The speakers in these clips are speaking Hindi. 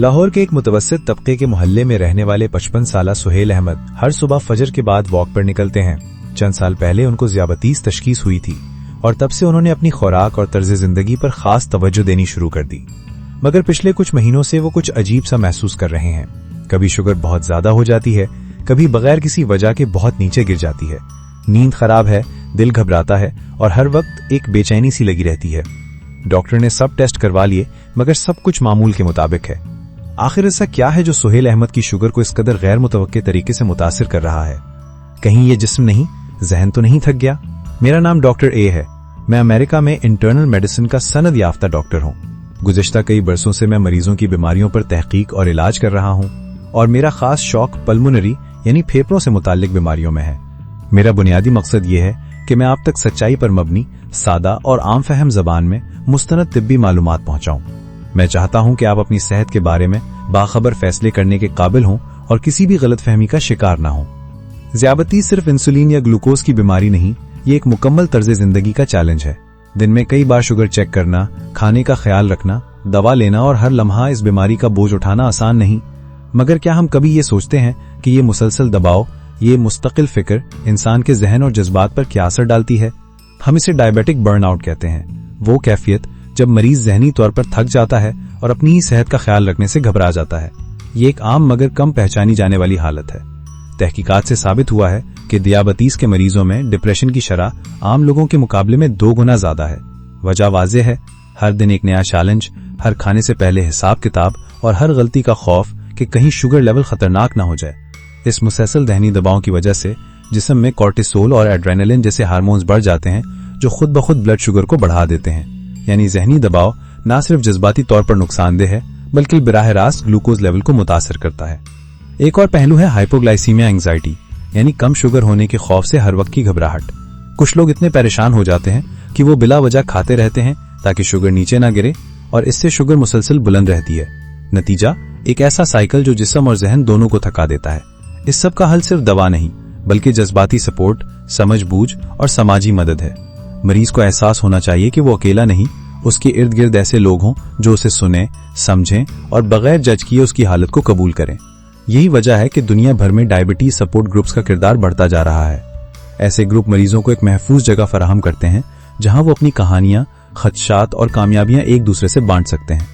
लाहौर के एक मुतवस्सित तबके के मोहल्ले में रहने वाले 55 साला सुहेल अहमद हर सुबह फजर के बाद वॉक पर निकलते हैं। चंद साल पहले उनको ज़ियाबतीस तशखीस हुई थी और तब से उन्होंने अपनी खुराक और तर्ज जिंदगी पर खास तवज्जो देनी शुरू कर दी। मगर पिछले कुछ महीनों से वो कुछ अजीब सा महसूस कर रहे हैं। कभी शुगर बहुत ज्यादा हो जाती है, कभी बगैर किसी वजह के बहुत नीचे गिर जाती है। नींद खराब है, दिल घबराता है और हर वक्त एक बेचैनी सी लगी रहती है। डॉक्टर ने सब टेस्ट करवा लिए मगर सब कुछ मामूल के मुताबिक है। आखिर ऐसा क्या है जो सुहेल अहमद की शुगर को इस कदर गैर मुतवक्के तरीके से मुतासिर कर रहा है? कहीं ये जिस्म नहीं, जहन तो नहीं थक गया? मेरा नाम डॉक्टर ए है। मैं अमेरिका में इंटरनल मेडिसिन का सनद याफ्ता डॉक्टर हूँ। गुज़िश्ता कई बरसों से मैं मरीजों की बीमारियों पर तहकीक और इलाज कर रहा हूँ और मेरा खास शौक पल्मोनरी यानी फेफड़ों से मुताल्लिक बीमारियों में है। मेरा बुनियादी मकसद ये है कि मैं आप तक सच्चाई पर मबनी, सादा और आम फहम जबान में मुस्तनद तिब्बी मालूमात पहुंचाऊं। मैं चाहता हूं कि आप अपनी सेहत के बारे में बाखबर फैसले करने के काबिल हों और किसी भी गलतफहमी का शिकार ना हों। ज़ियाबतीस सिर्फ इंसुलिन या ग्लूकोज की बीमारी नहीं, ये एक मुकम्मल तर्ज जिंदगी का चैलेंज है। दिन में कई बार शुगर चेक करना, खाने का ख्याल रखना, दवा लेना और हर लम्हा इस बीमारी का बोझ उठाना आसान नहीं। मगर क्या हम कभी ये सोचते हैं कि ये मुसलसल दबाव, ये मुस्तकिल फिक्र इंसान के जहन और जज्बात पर क्या असर डालती है? हम इसे डायबिटिक बर्नआउट कहते हैं। वो कैफियत जब मरीज जहनी तौर पर थक जाता है और अपनी ही सेहत का ख्याल रखने से घबरा जाता है। ये एक आम मगर कम पहचानी जाने वाली हालत है। तहकीकात से साबित हुआ है कि दियाबतीस के मरीजों में डिप्रेशन की शरह आम लोगों के मुकाबले में 2 गुना ज्यादा है। वजह वाज़ेह है, हर दिन एक नया चैलेंज, हर खाने से पहले हिसाब किताब और हर गलती का खौफ कि कहीं शुगर लेवल खतरनाक ना हो जाए। इस मुसलसल दहनी दबाव की वजह से जिस्म में कॉर्टिसोल और एड्रेनालिन जैसे हार्मोन्स बढ़ जाते हैं जो खुद ब खुद ब्लड शुगर को बढ़ा देते हैं। यानी जहनी दबाव न सिर्फ जज्बाती तौर पर नुकसानदेह है बल्कि बराह रास्त ग्लूकोज लेवल को मुतासर करता है। एक और पहलू है हाइपोग्लाइसीमिया एंजाइटी, यानी कम शुगर होने के खौफ से हर वक्त की घबराहट। कुछ लोग इतने परेशान हो जाते हैं कि वो बिला वजह खाते रहते हैं ताकि शुगर नीचे ना गिरे और इससे शुगर मुसलसल बुलंद रहती है। नतीजा एक ऐसा साइकिल जो जिस्म और जहन दोनों को थका देता है। इस सब का हल सिर्फ दवा नहीं बल्कि जज्बाती सपोर्ट, समझबूझ और समाजी मदद है। मरीज को एहसास होना चाहिए कि वो अकेला नहीं, उसके इर्द गिर्द ऐसे लोग हों जो उसे सुने, समझें और बगैर जज किए उसकी हालत को कबूल करें। यही वजह है कि दुनिया भर में डायबिटीज सपोर्ट ग्रुप्स का किरदार बढ़ता जा रहा है। ऐसे ग्रुप मरीजों को एक महफूज जगह फराहम करते हैं जहां वो अपनी कहानियां, खदशात और कामयाबियां एक दूसरे से बांट सकते हैं।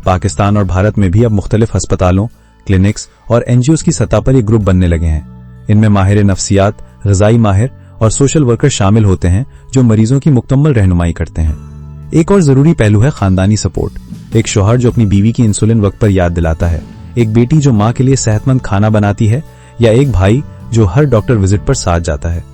पाकिस्तान और भारत में भी अब मुख्तलिफ अस्पतालों, क्लिनिक्स और एनजीओज की सतह पर ये ग्रुप बनने लगे हैं। इनमें माहिर नफ्सियात, ग़िज़ाई माहिर और सोशल वर्कर शामिल होते हैं जो मरीजों की मुकम्मल रहनुमाई करते हैं। एक और जरूरी पहलू है खानदानी सपोर्ट। एक शौहर जो अपनी बीवी की इंसुलिन वक्त पर याद दिलाता है, एक बेटी जो माँ के लिए सेहतमंद खाना बनाती है या एक भाई जो हर डॉक्टर विजिट पर साथ जाता है।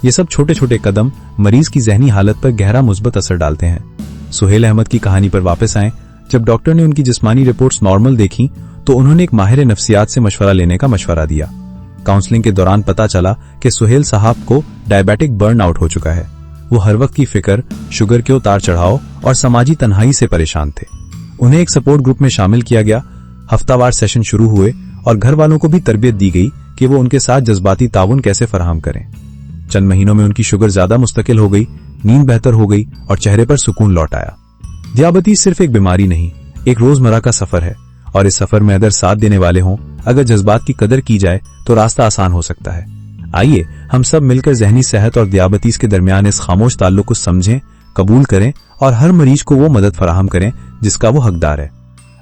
ये सब छोटे छोटे कदम मरीज की जहनी हालत पर गहरा मुस्बत असर डालते हैं। सुहेल अहमद की कहानी पर वापस आएं। जब डॉक्टर ने उनकी जिस्मानी रिपोर्ट्स नॉर्मल देखी तो उन्होंने एक माहिर नफ्सियात से मशवरा लेने का मशवरा दिया। काउंसलिंग के दौरान पता चला कि सुहेल साहब को डायबिटिक बर्नआउट हो चुका है। वो हर वक्त की फिक्र, शुगर के उतार चढ़ाव और समाजी तन्हाई से परेशान थे। उन्हें एक सपोर्ट ग्रुप में शामिल किया गया। हफ्तावार सेशन शुरू हुए और घर वालों को भी तरबियत दी गई कि वो उनके साथ जज्बाती ताउन कैसे फराहम करें। चंद महीनों में उनकी शुगर ज्यादा मुस्तकिल हो गई, नींद बेहतर हो गई और चेहरे पर सुकून लौट आया। दियाबतीस सिर्फ एक बीमारी नहीं, एक रोजमर्रा का सफर है और इस सफर में अगर साथ देने वाले हों, अगर जज्बात की कदर की जाए तो रास्ता आसान हो सकता है। आइए हम सब मिलकर जहनी सेहत और दियाबतीस के दरमियान इस खामोश ताल्लुक को समझें, कबूल करें और हर मरीज को वो मदद फराहम करें जिसका वो हकदार है।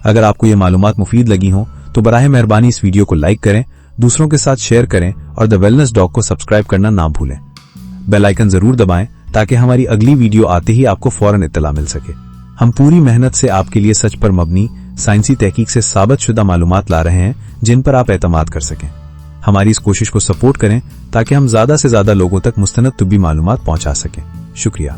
अगर आपको ये मालूमात मुफीद लगी हों तो बराह मेहरबानी इस वीडियो को लाइक करें, दूसरों के साथ शेयर करें और द वेलनेस डॉग को सब्सक्राइब करना ना भूलें। बेल आइकन जरूर दबाएं ताकि हमारी अगली वीडियो आते ही आपको फौरन इत्तला मिल सके। हम पूरी मेहनत से आपके लिए सच पर मबनी, साइंसी तहकीक से साबित शुदा मालूमात ला रहे हैं जिन पर आप एतमाद कर सकें। हमारी इस कोशिश को सपोर्ट करें ताकि हम ज्यादा से ज्यादा लोगों तक मुस्तनद तिब्बी मालूमात पहुंचा सकें। शुक्रिया।